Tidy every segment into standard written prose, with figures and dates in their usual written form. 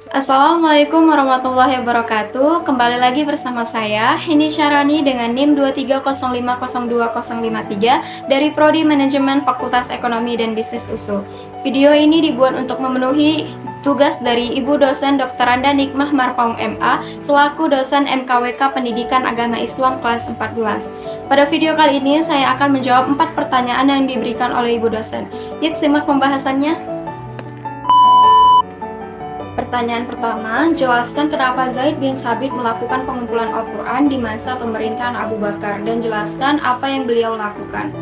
Assalamualaikum warahmatullahi wabarakatuh. Kembali lagi bersama saya, Heni Syarani dengan NIM 230502053 dari Prodi Manajemen Fakultas Ekonomi dan Bisnis USU. Video ini dibuat untuk memenuhi tugas dari Ibu dosen Dr. Randa Nikmah Marpaung MA selaku dosen MKWK Pendidikan Agama Islam kelas 14. Pada video kali ini saya akan menjawab 4 pertanyaan yang diberikan oleh Ibu dosen. Yuk simak pembahasannya. Pertanyaan pertama, jelaskan kenapa Zaid bin Sabit melakukan pengumpulan Al-Quran di masa pemerintahan Abu Bakar dan jelaskan apa yang beliau lakukan.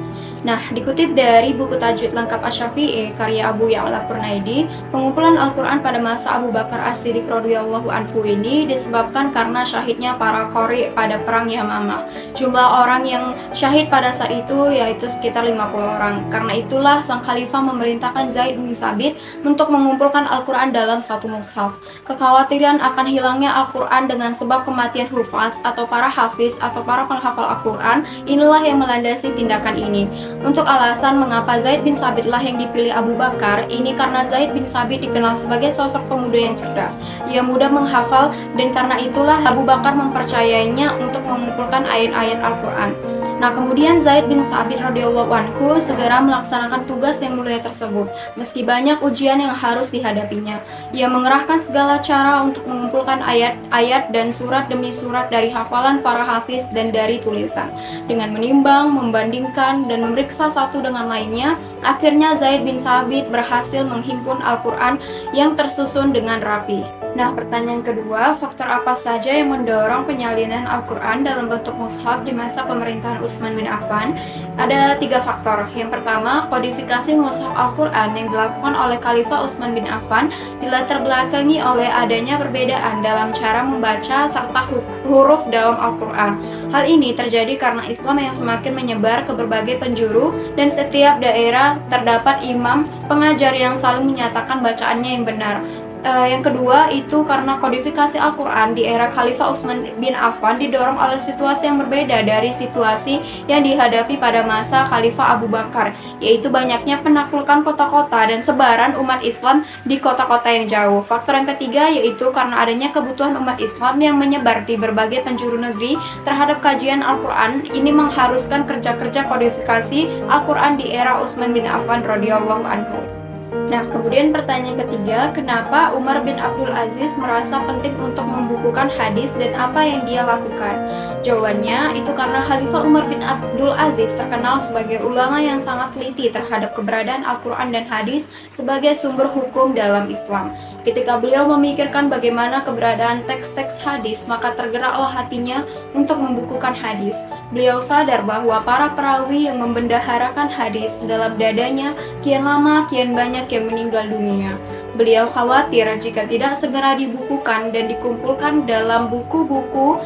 Nah, dikutip dari buku Tajwid Lengkap Asy-Syafi'i karya Abu Ya'la Purnaidi, pengumpulan Al-Quran pada masa Abu Bakar As-Siddiq radhiyallahu anhu ini disebabkan karena syahidnya para qori pada perang Yamamah. Jumlah orang yang syahid pada saat itu yaitu sekitar 50 orang. Karena itulah sang khalifah memerintahkan Zaid bin Sabit untuk mengumpulkan Al-Quran dalam satu mushaf. Kekhawatiran akan hilangnya Al-Quran dengan sebab kematian hufaz atau para hafiz atau para penghafal Al-Quran, inilah yang melandasi tindakan ini. Untuk alasan mengapa Zaid bin Sabit lah yang dipilih Abu Bakar, ini karena Zaid bin Sabit dikenal sebagai sosok pemuda yang cerdas. Ia mudah menghafal dan karena itulah Abu Bakar mempercayainya untuk mengumpulkan ayat-ayat Al-Quran. Nah, kemudian Zaid bin Sabit radhiyallahu anhu segera melaksanakan tugas yang mulia tersebut, meski banyak ujian yang harus dihadapinya. Ia mengerahkan segala cara untuk mengumpulkan ayat-ayat dan surat demi surat dari hafalan para hafiz dan dari tulisan. Dengan menimbang, membandingkan, dan memeriksa satu dengan lainnya, akhirnya Zaid bin Sabit berhasil menghimpun Al-Quran yang tersusun dengan rapi. Nah, pertanyaan kedua, faktor apa saja yang mendorong penyalinan Al-Quran dalam bentuk mushaf di masa pemerintahan Utsman bin Affan? Ada 3 faktor. Yang pertama, kodifikasi mushaf Al-Quran yang dilakukan oleh Khalifah Utsman bin Affan dilatar belakangi oleh adanya perbedaan dalam cara membaca serta huruf dalam Al-Quran. Hal ini terjadi karena Islam yang semakin menyebar ke berbagai penjuru dan setiap daerah terdapat imam pengajar yang saling menyatakan bacaannya yang benar. Yang kedua itu karena kodifikasi Al-Quran di era Khalifah Utsman bin Affan didorong oleh situasi yang berbeda dari situasi yang dihadapi pada masa Khalifah Abu Bakar, yaitu banyaknya penaklukan kota-kota dan sebaran umat Islam di kota-kota yang jauh. Faktor yang ketiga yaitu karena adanya kebutuhan umat Islam yang menyebar di berbagai penjuru negeri terhadap kajian Al-Quran. Ini mengharuskan kerja-kerja kodifikasi Al-Quran di era Utsman bin Affan radhiyallahu anhu. Nah, kemudian pertanyaan ketiga, kenapa Umar bin Abdul Aziz merasa penting untuk membukukan hadis dan apa yang dia lakukan? Jawabannya, itu karena Khalifah Umar bin Abdul Aziz terkenal sebagai ulama yang sangat teliti terhadap keberadaan Al-Quran dan hadis sebagai sumber hukum dalam Islam. Ketika beliau memikirkan bagaimana keberadaan teks-teks hadis, maka tergeraklah hatinya untuk membukukan hadis. Beliau sadar bahwa para perawi yang membendaharakan hadis dalam dadanya kian lama kian banyak yang meninggal dunia. Beliau khawatir jika tidak segera dibukukan dan dikumpulkan dalam buku-buku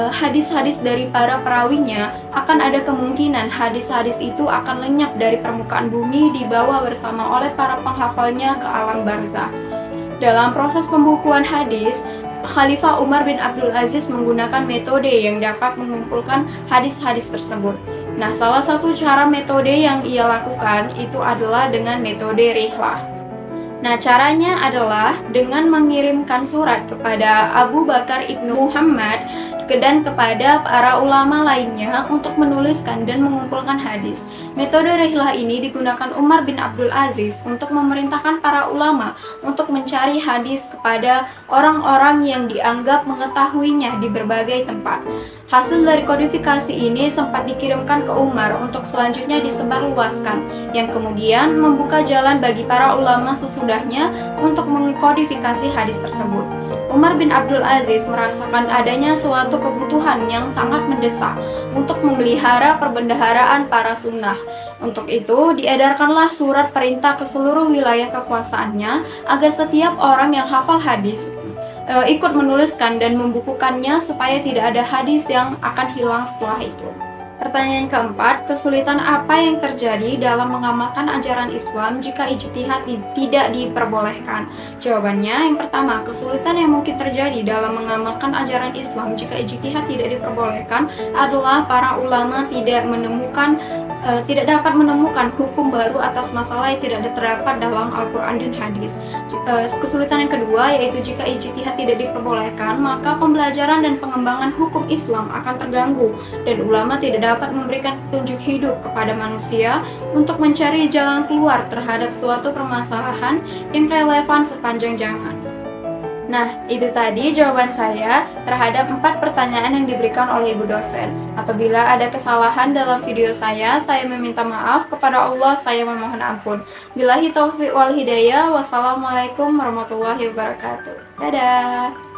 hadis-hadis dari para perawinya, akan ada kemungkinan hadis-hadis itu akan lenyap dari permukaan bumi dibawa bersama oleh para penghafalnya ke alam barzah. Dalam proses pembukuan hadis, Khalifah Umar bin Abdul Aziz menggunakan metode yang dapat mengumpulkan hadis-hadis tersebut. Nah, salah satu cara metode yang ia lakukan itu adalah dengan metode rihlah. Nah, caranya adalah dengan mengirimkan surat kepada Abu Bakar ibnu Muhammad dan kepada para ulama lainnya untuk menuliskan dan mengumpulkan hadis. Metode rihlah ini digunakan Umar bin Abdul Aziz untuk memerintahkan para ulama untuk mencari hadis kepada orang-orang yang dianggap mengetahuinya di berbagai tempat. Hasil dari kodifikasi ini sempat dikirimkan ke Umar untuk selanjutnya disebarluaskan, yang kemudian membuka jalan bagi para ulama sesudahnya untuk mengkodifikasi hadis tersebut. Umar bin Abdul Aziz merasakan adanya suatu kebutuhan yang sangat mendesak untuk memelihara perbendaharaan para sunnah. Untuk itu, diedarkanlah surat perintah ke seluruh wilayah kekuasaannya agar setiap orang yang hafal hadis ikut menuliskan dan membukukannya supaya tidak ada hadis yang akan hilang setelah itu. Pertanyaan keempat, kesulitan apa yang terjadi dalam mengamalkan ajaran Islam jika ijtihad tidak diperbolehkan? Jawabannya, yang pertama, kesulitan yang mungkin terjadi dalam mengamalkan ajaran Islam jika ijtihad tidak diperbolehkan adalah para ulama tidak dapat menemukan hukum baru atas masalah yang tidak terdapat dalam Al-Quran dan hadis. Kesulitan yang kedua yaitu jika ijtihad tidak diperbolehkan, maka pembelajaran dan pengembangan hukum Islam akan terganggu dan ulama tidak dapat memberikan petunjuk hidup kepada manusia untuk mencari jalan keluar terhadap suatu permasalahan yang relevan sepanjang zaman. Nah, itu tadi jawaban saya terhadap 4 pertanyaan yang diberikan oleh Ibu dosen. Apabila ada kesalahan dalam video saya meminta maaf, kepada Allah saya memohon ampun. Billahi taufiq wal hidayah. Wassalamualaikum warahmatullahi wabarakatuh. Dadah!